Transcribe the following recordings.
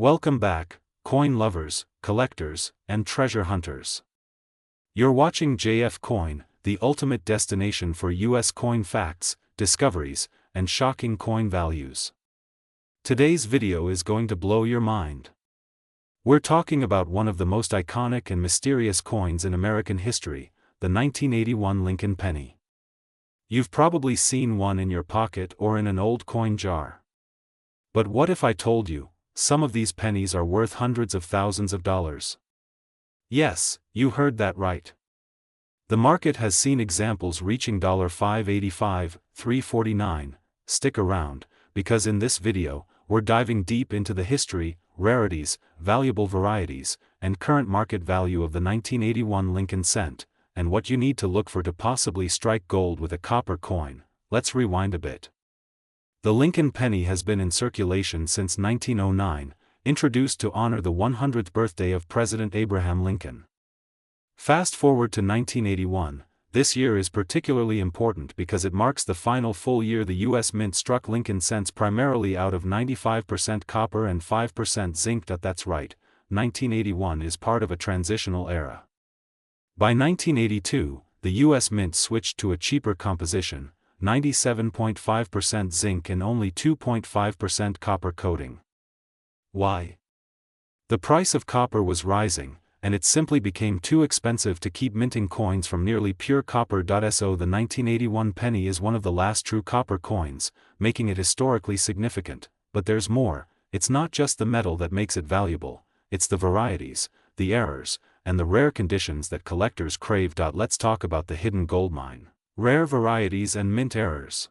Welcome back, coin lovers, collectors, and treasure hunters. You're watching JF Coin, the ultimate destination for US coin facts, discoveries, and shocking coin values. Today's video is going to blow your mind. We're talking about one of the most iconic and mysterious coins in American history, the 1981 Lincoln penny. You've probably seen one in your pocket or in an old coin jar. But what if I told you, some of these pennies are worth hundreds of thousands of dollars? Yes, you heard that right. The market has seen examples reaching $5.85, $3.49. Stick around, because in this video, we're diving deep into the history, rarities, valuable varieties, and current market value of the 1981 Lincoln cent, and what you need to look for to possibly strike gold with a copper coin. Let's rewind a bit. The Lincoln penny has been in circulation since 1909, introduced to honor the 100th birthday of President Abraham Lincoln. Fast forward to 1981, this year is particularly important because it marks the final full year the U.S. Mint struck Lincoln cents primarily out of 95% copper and 5% zinc. That's right, 1981 is part of a transitional era. By 1982, the U.S. Mint switched to a cheaper composition, 97.5% zinc and only 2.5% copper coating. Why? The price of copper was rising, and it simply became too expensive to keep minting coins from nearly pure copper. So the 1981 penny is one of the last true copper coins, making it historically significant. But there's more. It's not just the metal that makes it valuable, it's the varieties, the errors, and the rare conditions that collectors crave. Let's talk about the hidden goldmine. Rare varieties and mint errors.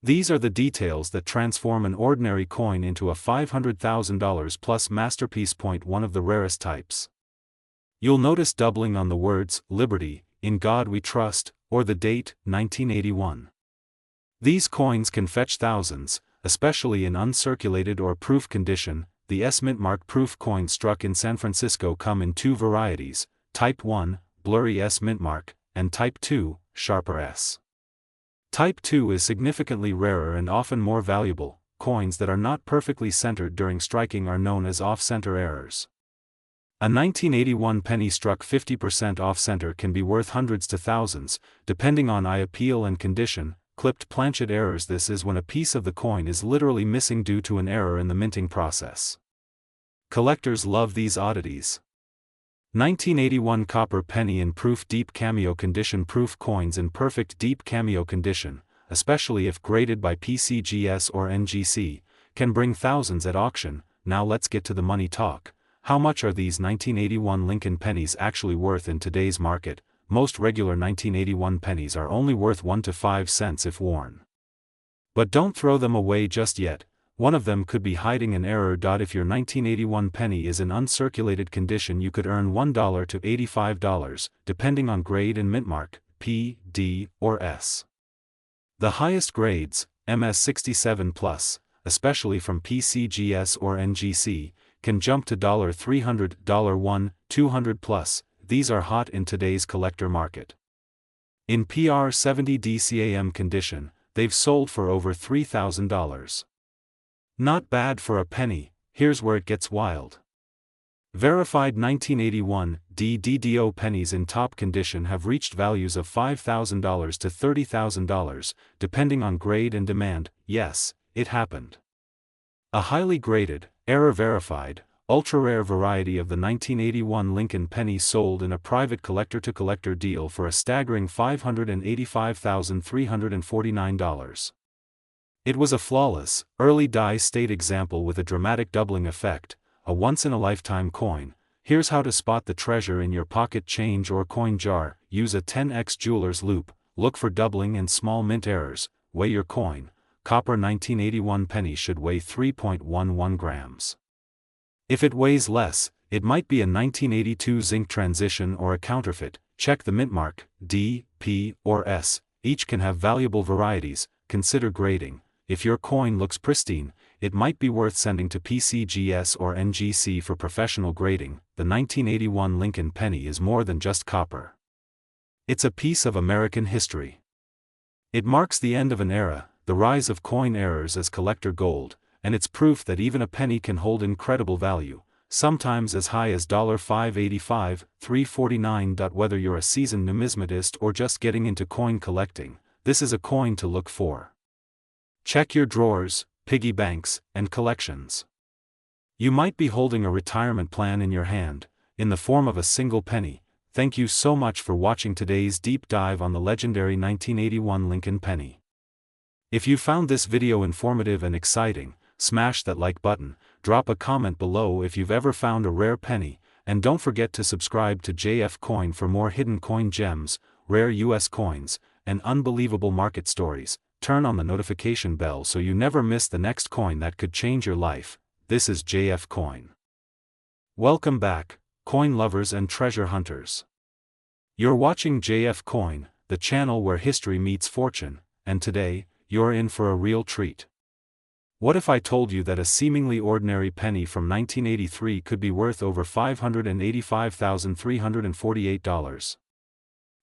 These are the details that transform an ordinary coin into a $500,000 plus masterpiece. One of the rarest types. You'll notice doubling on the words, Liberty, In God We Trust, or the date, 1981. These coins can fetch thousands, especially in uncirculated or proof condition. The S Mint Mark proof coin struck in San Francisco come in two varieties, Type 1, blurry S Mint Mark, and Type 2, sharper S. Type 2 is significantly rarer and often more valuable. Coins that are not perfectly centered during striking are known as off-center errors. A 1981 penny struck 50% off-center can be worth hundreds to thousands, depending on eye appeal and condition. Clipped planchet errors. This is when a piece of the coin is literally missing due to an error in the minting process. Collectors love these oddities. 1981 copper penny in proof deep cameo condition. Proof coins in perfect deep cameo condition, especially if graded by PCGS or NGC, can bring thousands at auction. Now let's get to the money talk. How much are these 1981 Lincoln pennies actually worth in today's market? Most regular 1981 pennies are only worth 1 to 5 cents if worn. But don't throw them away just yet. One of them could be hiding an error. If your 1981 penny is in uncirculated condition, you could earn $1 to $85, depending on grade and mint mark, P, D, or S. The highest grades, MS 67+, especially from PCGS or NGC, can jump to $300, $1, $200+. These are hot in today's collector market. In PR 70 DCAM condition, they've sold for over $3,000. Not bad for a penny. Here's where it gets wild. Verified 1981 DDDO pennies in top condition have reached values of $5,000 to $30,000, depending on grade and demand. Yes, it happened. A highly graded, error-verified, ultra-rare variety of the 1981 Lincoln penny sold in a private collector-to-collector deal for a staggering $585,349. It was a flawless, early die-state example with a dramatic doubling effect, a once-in-a-lifetime coin. Here's how to spot the treasure in your pocket change or coin jar. Use a 10x jeweler's loupe, look for doubling and small mint errors, weigh your coin. Copper 1981 penny should weigh 3.11 grams. If it weighs less, it might be a 1982 zinc transition or a counterfeit. Check the mint mark, D, P, or S. Each can have valuable varieties. Consider grading. If your coin looks pristine, it might be worth sending to PCGS or NGC for professional grading. The 1981 Lincoln penny is more than just copper. It's a piece of American history. It marks the end of an era, the rise of coin errors as collector gold, and it's proof that even a penny can hold incredible value, sometimes as high as $5.85, $3.49. Whether you're a seasoned numismatist or just getting into coin collecting, this is a coin to look for. Check your drawers, piggy banks, and collections. You might be holding a retirement plan in your hand, in the form of a single penny. Thank you so much for watching today's deep dive on the legendary 1981 Lincoln penny. If you found this video informative and exciting, smash that like button, drop a comment below if you've ever found a rare penny, and don't forget to subscribe to JF Coin for more hidden coin gems, rare US coins, and unbelievable market stories. Turn on the notification bell so you never miss the next coin that could change your life. This is JF Coin. Welcome back, coin lovers and treasure hunters. You're watching JF Coin, the channel where history meets fortune, and today, you're in for a real treat. What if I told you that a seemingly ordinary penny from 1983 could be worth over $585,348?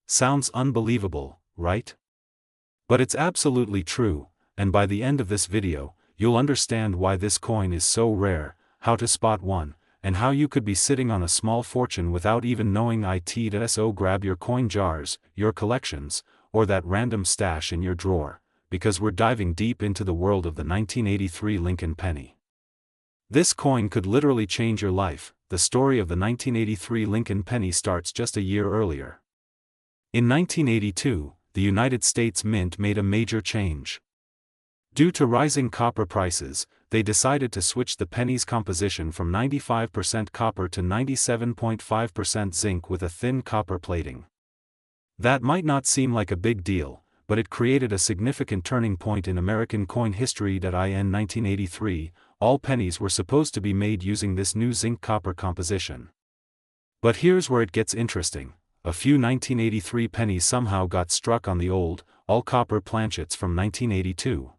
Sounds unbelievable, right? But it's absolutely true, and by the end of this video, you'll understand why this coin is so rare, how to spot one, and how you could be sitting on a small fortune without even knowing it. So grab your coin jars, your collections, or that random stash in your drawer, because we're diving deep into the world of the 1983 Lincoln penny. This coin could literally change your life. The story of the 1983 Lincoln penny starts just a year earlier. In 1982, the United States Mint made a major change. Due to rising copper prices, they decided to switch the penny's composition from 95% copper to 97.5% zinc with a thin copper plating. That might not seem like a big deal, but it created a significant turning point in American coin history. In 1983, all pennies were supposed to be made using this new zinc-copper composition. But here's where it gets interesting. A few 1983 pennies somehow got struck on the old, all-copper planchets from 1982.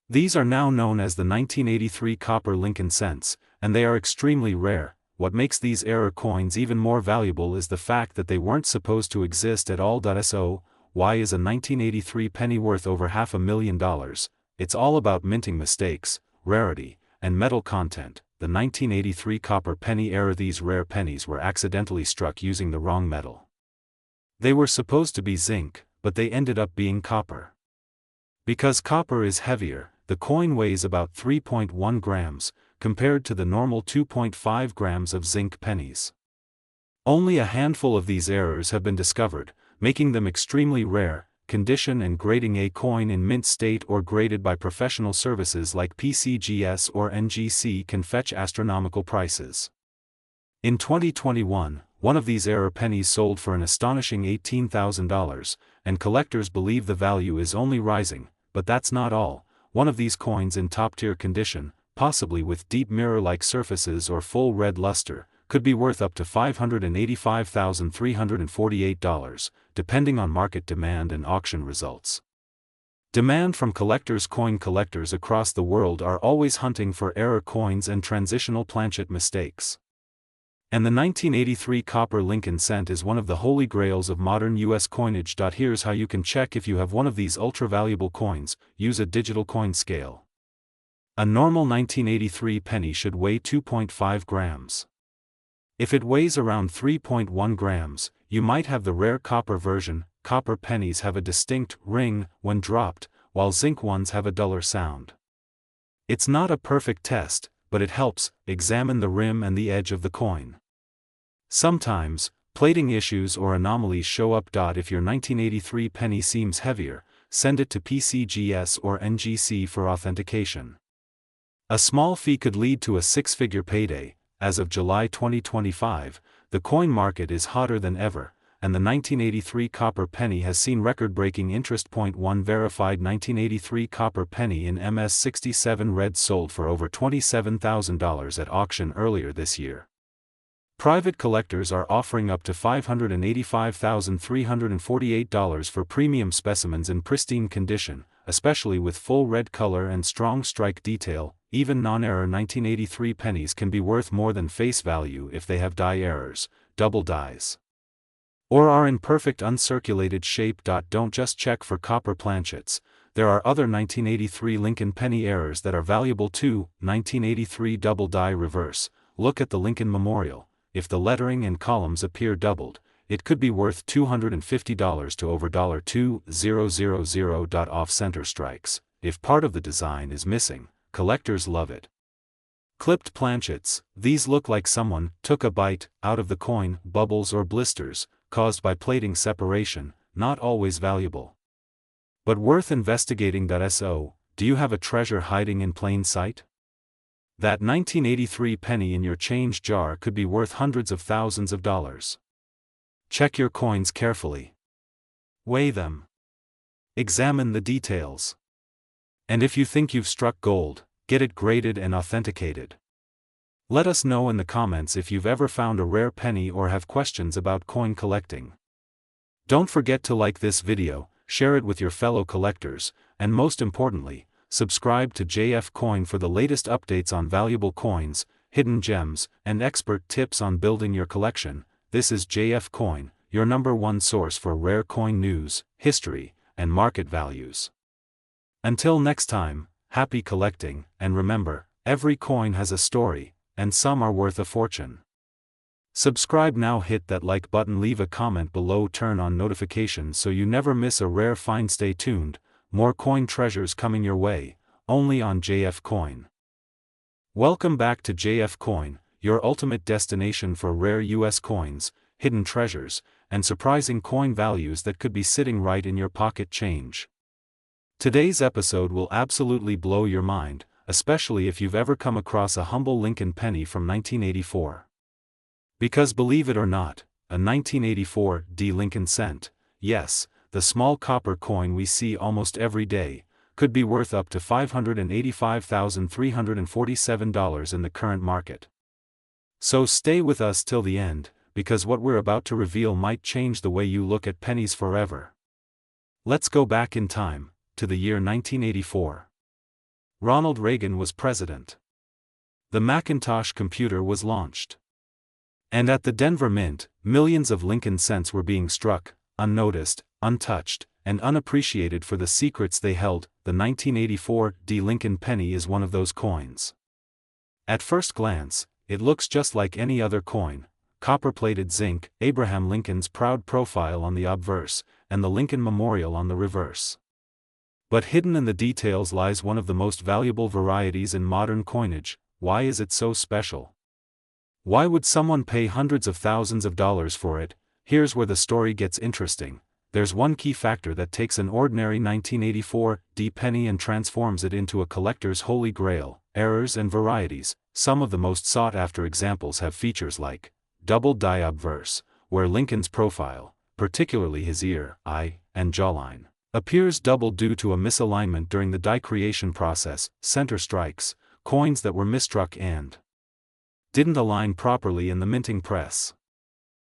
These are now known as the 1983 copper Lincoln cents, and they are extremely rare. What makes these error coins even more valuable is the fact that they weren't supposed to exist at all. So, why is a 1983 penny worth over $500,000? It's all about minting mistakes, rarity, and metal content. The 1983 copper penny error. These rare pennies were accidentally struck using the wrong metal. They were supposed to be zinc, but they ended up being copper. Because copper is heavier, the coin weighs about 3.1 grams, compared to the normal 2.5 grams of zinc pennies. Only a handful of these errors have been discovered, making them extremely rare. Condition and grading. A coin in mint state or graded by professional services like PCGS or NGC can fetch astronomical prices. In 2021, one of these error pennies sold for an astonishing $18,000, and collectors believe the value is only rising. But that's not all. One of these coins in top-tier condition, possibly with deep mirror-like surfaces or full red luster, could be worth up to $585,348, depending on market demand and auction results. Demand from collectors. Coin collectors across the world are always hunting for error coins and transitional planchet mistakes. And the 1983 copper Lincoln cent is one of the holy grails of modern US coinage. Here's how you can check if you have one of these ultra-valuable coins. Use a digital coin scale. A normal 1983 penny should weigh 2.5 grams. If it weighs around 3.1 grams, you might have the rare copper version. Copper pennies have a distinct ring when dropped, while zinc ones have a duller sound. It's not a perfect test, but it helps. Examine the rim and the edge of the coin. Sometimes, plating issues or anomalies show up. If your 1983 penny seems heavier, send it to PCGS or NGC for authentication. A small fee could lead to a six-figure payday. As of July 2025, the coin market is hotter than ever, and the 1983 copper penny has seen record-breaking interest. One verified 1983 copper penny in MS67 red sold for over $27,000 at auction earlier this year. Private collectors are offering up to $585,348 for premium specimens in pristine condition, especially with full red color and strong strike detail. Even non-error 1983 pennies can be worth more than face value if they have die errors, double dies, or are in perfect uncirculated shape. Don't just check for copper planchets. there are other 1983 Lincoln penny errors that are valuable too. 1983 double die reverse. Look at the Lincoln Memorial. If the lettering and columns appear doubled, it could be worth $250 to over $2,000. Off-center strikes. If part of the design is missing, collectors love it. Clipped planchets. These look like someone took a bite out of the coin. Bubbles or blisters, caused by plating separation, not always valuable, but worth investigating. So, do you have a treasure hiding in plain sight? That 1983 penny in your change jar could be worth hundreds of thousands of dollars. Check your coins carefully. Weigh them. Examine the details. And if you think you've struck gold, get it graded and authenticated. Let us know in the comments if you've ever found a rare penny or have questions about coin collecting. Don't forget to like this video, share it with your fellow collectors, and most importantly, subscribe to JF Coin for the latest updates on valuable coins, hidden gems, and expert tips on building your collection. This is JF Coin, your #1 source for rare coin news, history, and market values. Until next time, happy collecting, and remember, every coin has a story, and some are worth a fortune. Subscribe now, hit that like button, leave a comment below, turn on notifications so you never miss a rare find. Stay tuned, more coin treasures coming your way, only on JF Coin. Welcome back to JF Coin, your ultimate destination for rare US coins, hidden treasures, and surprising coin values that could be sitting right in your pocket change. Today's episode will absolutely blow your mind, especially if you've ever come across a humble Lincoln penny from 1984. Because believe it or not, a 1984 Lincoln cent, yes, the small copper coin we see almost every day, could be worth up to $585,347 in the current market. So stay with us till the end, because what we're about to reveal might change the way you look at pennies forever. Let's go back in time, to the year 1984. Ronald Reagan was president. The Macintosh computer was launched. And at the Denver Mint, millions of Lincoln cents were being struck, unnoticed, untouched, and unappreciated for the secrets they held. The 1984 Lincoln penny is one of those coins. At first glance, it looks just like any other coin: copper-plated zinc, Abraham Lincoln's proud profile on the obverse, and the Lincoln Memorial on the reverse. But hidden in the details lies one of the most valuable varieties in modern coinage. Why is it so special? Why would someone pay hundreds of thousands of dollars for it? Here's where the story gets interesting. There's one key factor that takes an ordinary 1984 penny and transforms it into a collector's holy grail: errors and varieties. Some of the most sought-after examples have features like double die obverse, where Lincoln's profile, particularly his ear, eye, and jawline, appears double due to a misalignment during the die creation process. Center strikes, coins that were misstruck and didn't align properly in the minting press.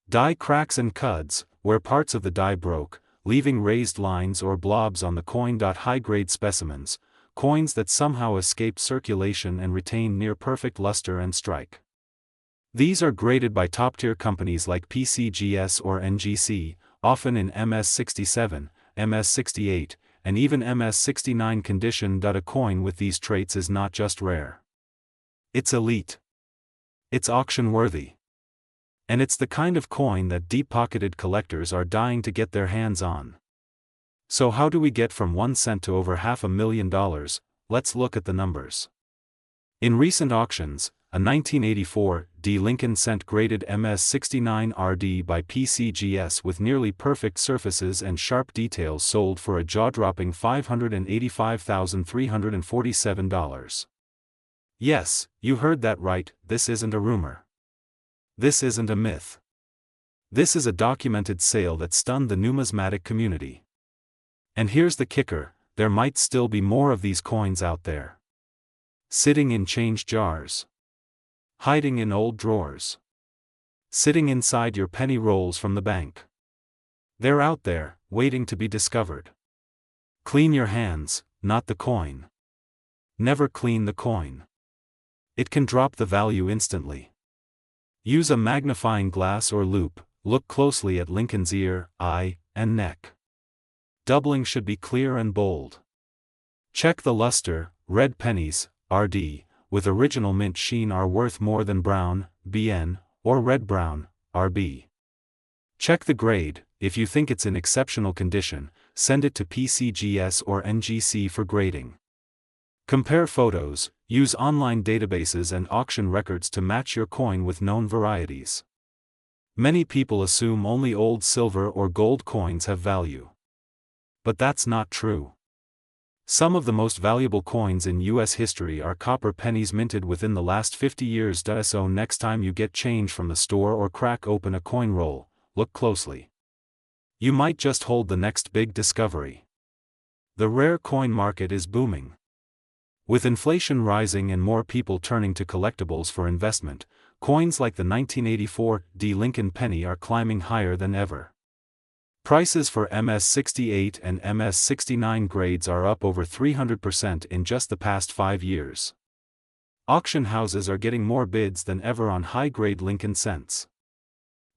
Die cracks and cuds, where parts of the die broke, leaving raised lines or blobs on the coin. High-grade specimens, coins that somehow escaped circulation and retain near-perfect luster and strike. These are graded by top-tier companies like PCGS or NGC, often in MS67, MS68, and even MS69 condition. A coin with these traits is not just rare. It's elite. It's auction-worthy. And it's the kind of coin that deep-pocketed collectors are dying to get their hands on. So how do we get from 1 cent to over $500,000? Let's look at the numbers. In recent auctions, a 1984 Lincoln cent graded MS69 RD by PCGS with nearly perfect surfaces and sharp details sold for a jaw-dropping $585,347. Yes, you heard that right. This isn't a rumor. This isn't a myth. This is a documented sale that stunned the numismatic community. And here's the kicker: there might still be more of these coins out there. Sitting in change jars. Hiding in old drawers. Sitting inside your penny rolls from the bank. They're out there, waiting to be discovered. Clean your hands, not the coin. Never clean the coin. It can drop the value instantly. Use a magnifying glass or loupe, look closely at Lincoln's ear, eye, and neck. Doubling should be clear and bold. Check the luster. Red pennies, RD, with original mint sheen are worth more than brown, BN, or red-brown, RB. Check the grade. If you think it's in exceptional condition, send it to PCGS or NGC for grading. Compare photos. Use online databases and auction records to match your coin with known varieties. Many people assume only old silver or gold coins have value. But that's not true. Some of the most valuable coins in U.S. history are copper pennies minted within the last 50 years. So next time you get change from the store or crack open a coin roll, look closely. You might just hold the next big discovery. The rare coin market is booming. With inflation rising and more people turning to collectibles for investment, coins like the 1984 D. Lincoln penny are climbing higher than ever. Prices for MS-68 and MS-69 grades are up over 300% in just the past 5 years. Auction houses are getting more bids than ever on high-grade Lincoln cents.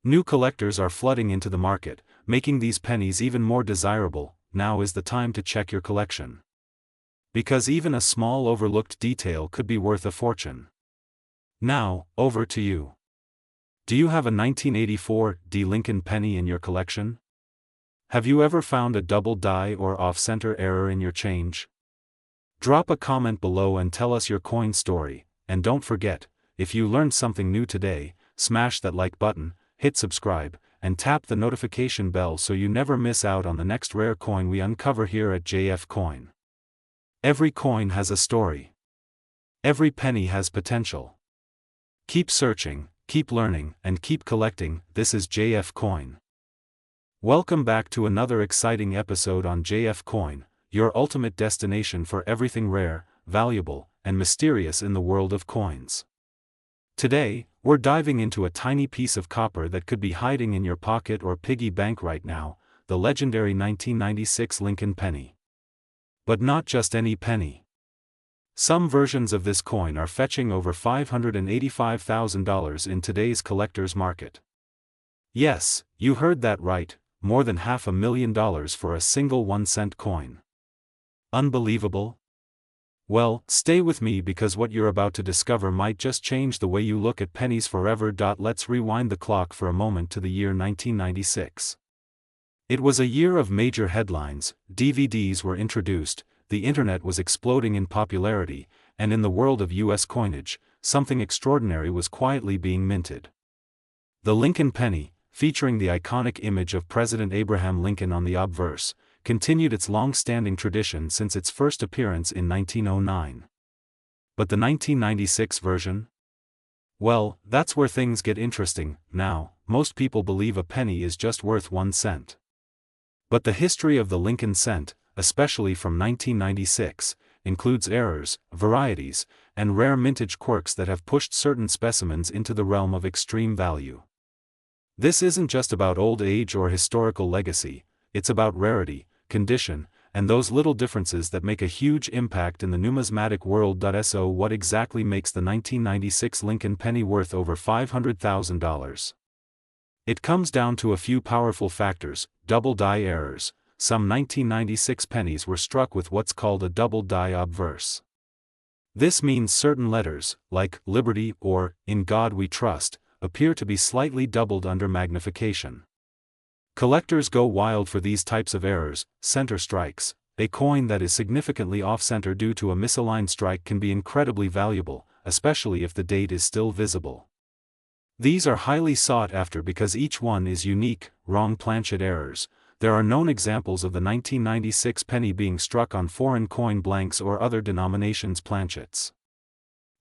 New collectors are flooding into the market, making these pennies even more desirable. Now is the time to check your collection. Because even a small overlooked detail could be worth a fortune. Now, over to you. Do you have a 1984 D. Lincoln penny in your collection? Have you ever found a double die or off-center error in your change? Drop a comment below and tell us your coin story, and don't forget, if you learned something new today, smash that like button, hit subscribe, and tap the notification bell so you never miss out on the next rare coin we uncover here at JF Coin. Every coin has a story. Every penny has potential. Keep searching, keep learning, and keep collecting. This is JF Coin. Welcome back to another exciting episode on JF Coin, your ultimate destination for everything rare, valuable, and mysterious in the world of coins. Today, we're diving into a tiny piece of copper that could be hiding in your pocket or piggy bank right now, the legendary 1996 Lincoln penny. But not just any penny. Some versions of this coin are fetching over $585,000 in today's collector's market. Yes, you heard that right. More than $500,000 for a single 1-cent coin. Unbelievable? Well, stay with me because what you're about to discover might just change the way you look at pennies forever. Let's rewind the clock for a moment to the year 1996. It was a year of major headlines. DVDs were introduced, the internet was exploding in popularity, and in the world of U.S. coinage, something extraordinary was quietly being minted. The Lincoln penny, featuring the iconic image of President Abraham Lincoln on the obverse, continued its long-standing tradition since its first appearance in 1909. But the 1996 version? Well, that's where things get interesting. Now, most people believe a penny is just worth 1 cent. But the history of the Lincoln cent, especially from 1996, includes errors, varieties, and rare mintage quirks that have pushed certain specimens into the realm of extreme value. This isn't just about old age or historical legacy, it's about rarity, condition, and those little differences that make a huge impact in the numismatic world. So what exactly makes the 1996 Lincoln penny worth over $500,000? It comes down to a few powerful factors. Double die errors. Some 1996 pennies were struck with what's called a double die obverse. This means certain letters, like Liberty or In God We Trust, appear to be slightly doubled under magnification. Collectors go wild for these types of errors. Center strikes. A coin that is significantly off-center due to a misaligned strike can be incredibly valuable, especially if the date is still visible. These are highly sought after because each one is unique. Wrong planchet errors. There are known examples of the 1996 penny being struck on foreign coin blanks or other denominations' planchets.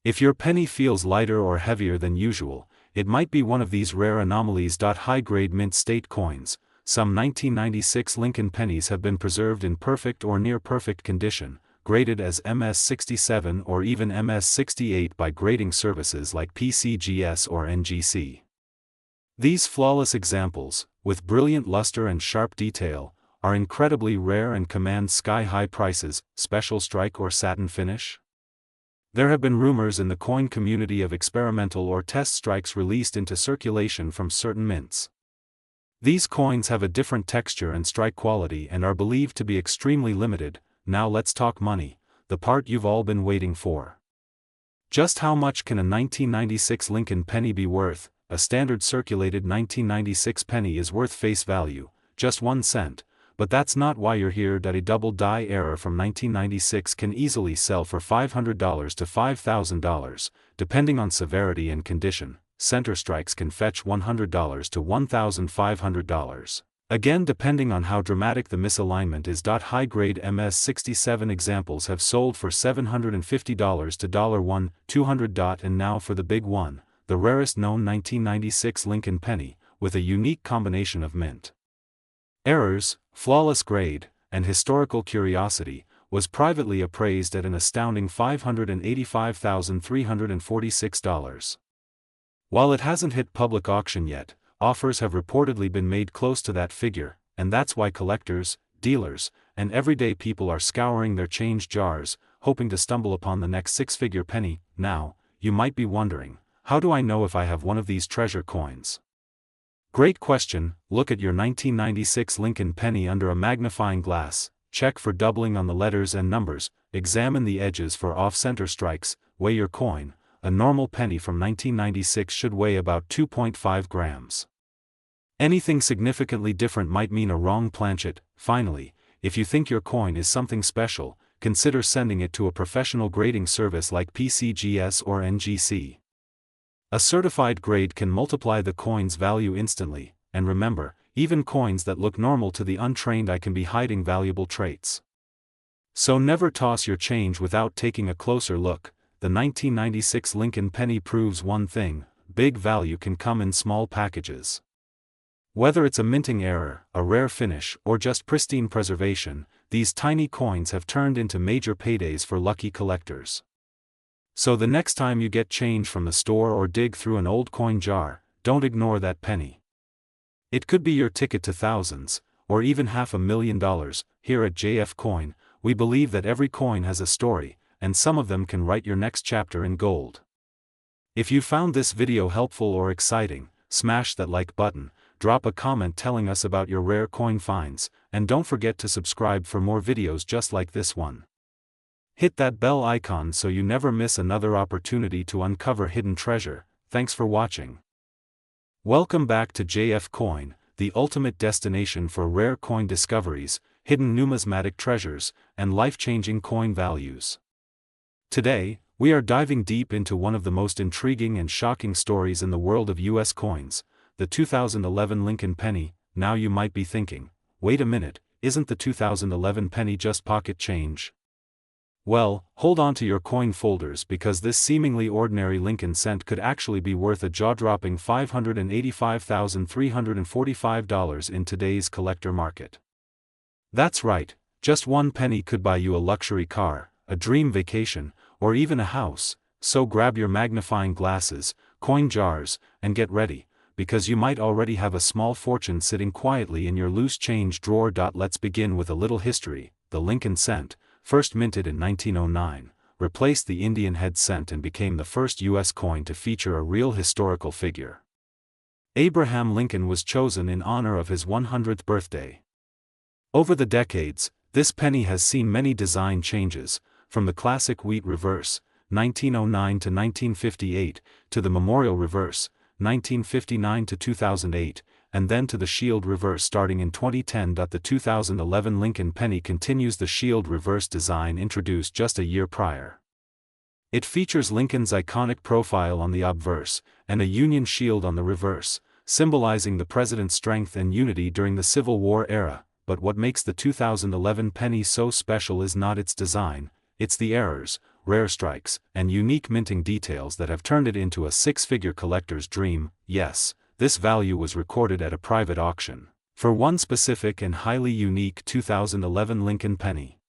If your penny feels lighter or heavier than usual, it might be one of these rare anomalies. High-grade mint state coins. Some 1996 Lincoln pennies have been preserved in perfect or near-perfect condition, graded as MS-67 or even MS-68 by grading services like PCGS or NGC. These flawless examples, with brilliant luster and sharp detail, are incredibly rare and command sky-high prices. Special strike or satin finish? There have been rumors in the coin community of experimental or test strikes released into circulation from certain mints. These coins have a different texture and strike quality and are believed to be extremely limited. Now let's talk money. the part you've all been waiting for. Just how much can a 1996 Lincoln penny be worth? A standard circulated 1996 penny is worth face value, just 1 cent, but that's not why you're here. A double die error from 1996 can easily sell for $500 to $5,000, depending on severity and condition. Center strikes can fetch $100 to $1,500. Again, depending on how dramatic the misalignment is. High-grade MS-67 examples have sold for $750 to $1,200. And now for the big one, the rarest known 1996 Lincoln penny, with a unique combination of mint errors, flawless grade, and historical curiosity, was privately appraised at an astounding $585,346. While it hasn't hit public auction yet, offers have reportedly been made close to that figure, and that's why collectors, dealers, and everyday people are scouring their change jars, hoping to stumble upon the next six-figure penny. Now, you might be wondering, how do I know if I have one of these treasure coins? Great question. Look at your 1996 Lincoln penny under a magnifying glass, check for doubling on the letters and numbers, examine the edges for off-center strikes, weigh your coin. A normal penny from 1996 should weigh about 2.5 grams. Anything significantly different might mean a wrong planchet. Finally, if you think your coin is something special, consider sending it to a professional grading service like PCGS or NGC. A certified grade can multiply the coin's value instantly, and remember, even coins that look normal to the untrained eye can be hiding valuable traits. So never toss your change without taking a closer look. The 1996 Lincoln penny proves one thing: big value can come in small packages. Whether it's a minting error, a rare finish, or just pristine preservation, these tiny coins have turned into major paydays for lucky collectors. So the next time you get change from the store or dig through an old coin jar, don't ignore that penny. It could be your ticket to thousands, or even $500,000. Here at JF Coin, we believe that every coin has a story, and some of them can write your next chapter in gold. If you found this video helpful or exciting, smash that like button, drop a comment telling us about your rare coin finds, and don't forget to subscribe for more videos just like this one. Hit that bell icon so you never miss another opportunity to uncover hidden treasure. Thanks for watching. Welcome back to JF Coin, the ultimate destination for rare coin discoveries, hidden numismatic treasures, and life-changing coin values. Today, we are diving deep into one of the most intriguing and shocking stories in the world of U.S. coins, the 2011 Lincoln penny. Now you might be thinking, wait a minute, isn't the 2011 penny just pocket change? Well, hold on to your coin folders because this seemingly ordinary Lincoln cent could actually be worth a jaw-dropping $585,345 in today's collector market. That's right, just one penny could buy you a luxury car, a dream vacation, or even a house. So grab your magnifying glasses, coin jars, and get ready, because you might already have a small fortune sitting quietly in your loose change drawer. Let's begin with a little history. The Lincoln cent, first minted in 1909, replaced the Indian head cent and became the first U.S. coin to feature a real historical figure. Abraham Lincoln was chosen in honor of his 100th birthday. Over the decades, this penny has seen many design changes, from the classic wheat reverse, 1909 to 1958, to the memorial reverse, 1959 to 2008, and then to the shield reverse starting in 2010. The 2011 Lincoln penny continues the shield reverse design introduced just a year prior. It features Lincoln's iconic profile on the obverse, and a Union shield on the reverse, symbolizing the president's strength and unity during the Civil War era. But what makes the 2011 penny so special is not its design, it's the errors, rare strikes, and unique minting details that have turned it into a six-figure collector's dream. Yes, this value was recorded at a private auction, for one specific and highly unique 2011 Lincoln penny.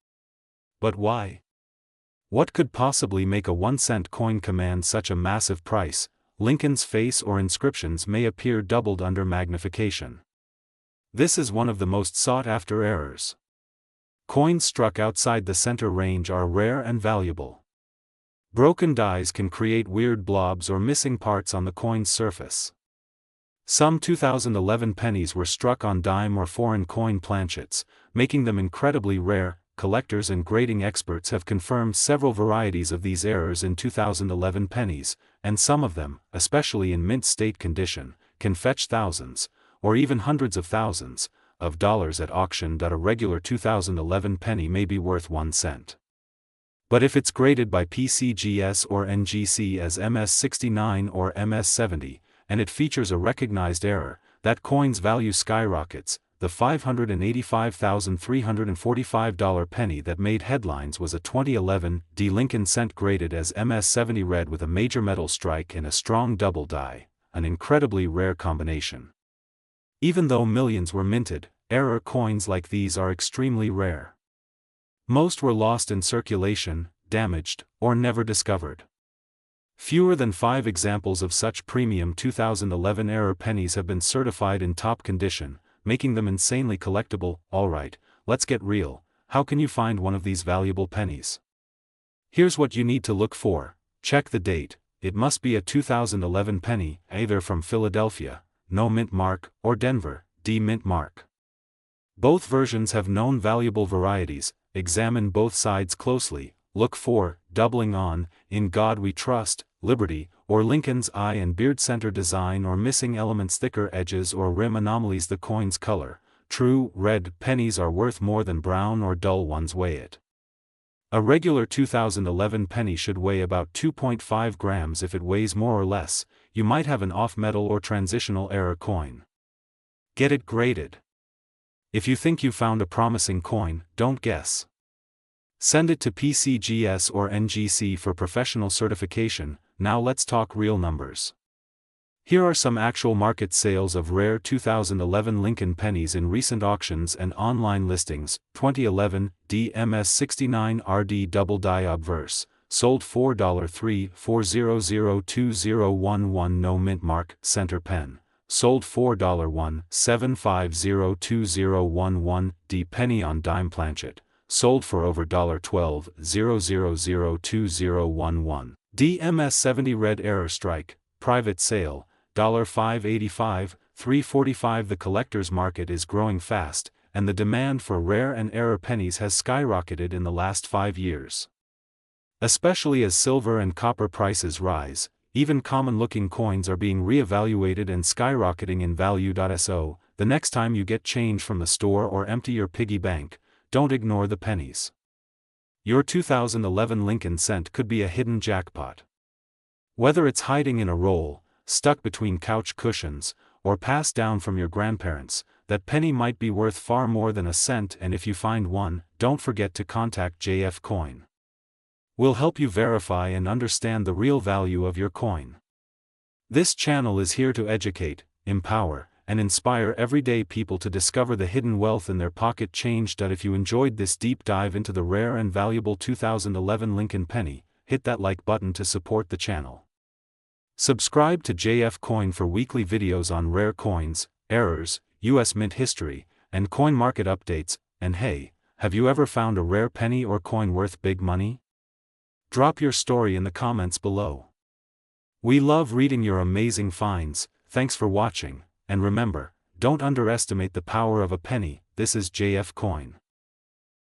But why? What could possibly make a 1-cent coin command such a massive price? Lincoln's face or inscriptions may appear doubled under magnification. This is one of the most sought-after errors. Coins struck outside the center range are rare and valuable. Broken dies can create weird blobs or missing parts on the coin's surface. Some 2011 pennies were struck on dime or foreign coin planchets, making them incredibly rare. collectors and grading experts have confirmed several varieties of these errors in 2011 pennies, and some of them, especially in mint state condition, can fetch thousands, or even hundreds of thousands, of dollars at auction. A regular 2011 penny may be worth 1 cent. But if it's graded by PCGS or NGC as MS69 or MS70, and it features a recognized error, that coin's value skyrockets. The $585,345 penny that made headlines was a 2011 D Lincoln cent graded as MS70 red with a major metal strike and a strong double die, an incredibly rare combination. Even though millions were minted, error coins like these are extremely rare. Most were lost in circulation, damaged, or never discovered. Fewer than 5 examples of such premium 2011 error pennies have been certified in top condition, making them insanely collectible. Alright, let's get real. How can you find one of these valuable pennies? Here's what you need to look for. Check the date. It must be a 2011 penny, either from Philadelphia, no mint mark, or Denver, D mint mark. Both versions have known valuable varieties. Examine both sides closely. Look for doubling on, in God we trust, Liberty, or Lincoln's eye and beard center design, or missing elements, thicker edges or rim anomalies. The coin's color, true red pennies are worth more than brown or dull ones. Weigh it. A regular 2011 penny should weigh about 2.5 grams. If it weighs more or less, you might have an off-metal or transitional error coin. Get it graded. If you think you found a promising coin, don't guess. Send it to PCGS or NGC for professional certification. Now let's talk real numbers. Here are some actual market sales of rare 2011 Lincoln pennies in recent auctions and online listings. 2011 DMS69 RD double die obverse, sold $4.34002011. No mint mark, center pen, sold $4.175020011. D penny on dime planchet, sold for over $12,0002011. DMS70 red error strike, private sale, $585, $345. The collector's market is growing fast, and the demand for rare and error pennies has skyrocketed in the last 5 years. Especially as silver and copper prices rise, even common-looking coins are being re-evaluated and skyrocketing in value. So, the next time you get change from the store or empty your piggy bank, don't ignore the pennies. Your 2011 Lincoln cent could be a hidden jackpot. Whether it's hiding in a roll, stuck between couch cushions, or passed down from your grandparents, that penny might be worth far more than a cent. And if you find one, don't forget to contact JF Coin. We'll help you verify and understand the real value of your coin. This channel is here to educate, empower, and inspire everyday people to discover the hidden wealth in their pocket change. If you enjoyed this deep dive into the rare and valuable 2011 Lincoln penny, hit that like button to support the channel. Subscribe to JF Coin for weekly videos on rare coins, errors, US mint history, and coin market updates. And hey, have you ever found a rare penny or coin worth big money? Drop your story in the comments below. We love reading your amazing finds. Thanks for watching, and remember, don't underestimate the power of a penny. This is JF Coin.